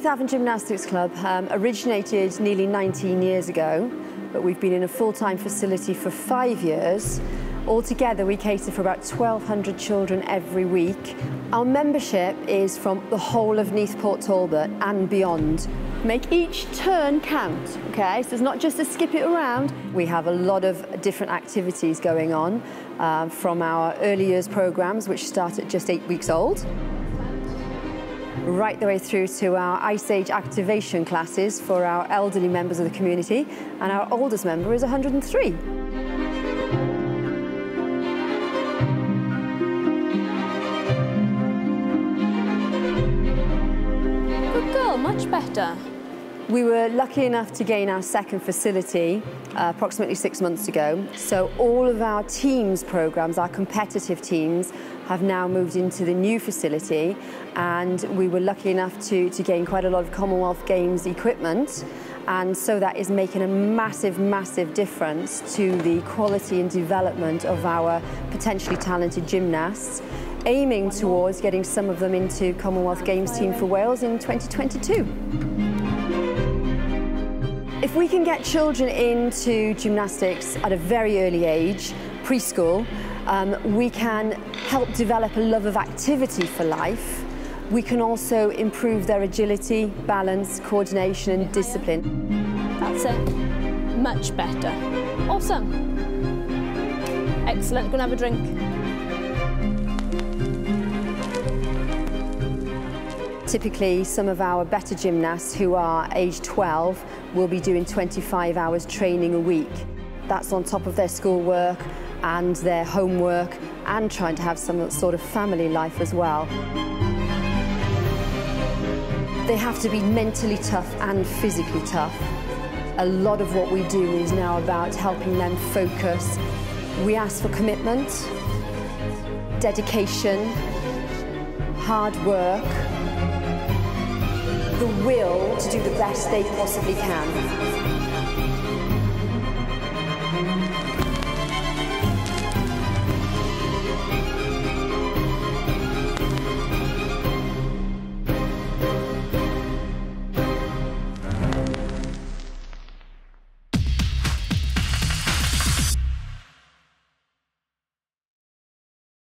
Neath Afan Gymnastics Club originated nearly 19 years ago, but we've been in a full-time facility for 5 years. Altogether, we cater for about 1,200 children every week. Our membership is from the whole of Neath Port Talbot and beyond. Make each turn count, okay? So it's not just to skip it around. We have a lot of different activities going on, from our early years programs, which start at just 8 weeks old, right the way through to our Ice Age activation classes for our elderly members of the community, and our oldest member is 103. Good girl, much better. We were lucky enough to gain our second facility approximately 6 months ago. So all of our teams programs, our competitive teams, have now moved into the new facility, and we were lucky enough to gain quite a lot of Commonwealth Games equipment, and so that is making a massive, massive difference to the quality and development of our potentially talented gymnasts, aiming towards getting some of them into Commonwealth Games team for Wales in 2022. If we can get children into gymnastics at a very early age, preschool, we can help develop a love of activity for life. We can also improve their agility, balance, coordination and discipline. That's it. Much better. Awesome. Excellent. Go and have a drink. Typically, some of our better gymnasts who are age 12 will be doing 25 hours training a week. That's on top of their schoolwork and their homework and trying to have some sort of family life as well. They have to be mentally tough and physically tough. A lot of what we do is now about helping them focus. We ask for commitment, dedication, hard work, the will to do the best they possibly can.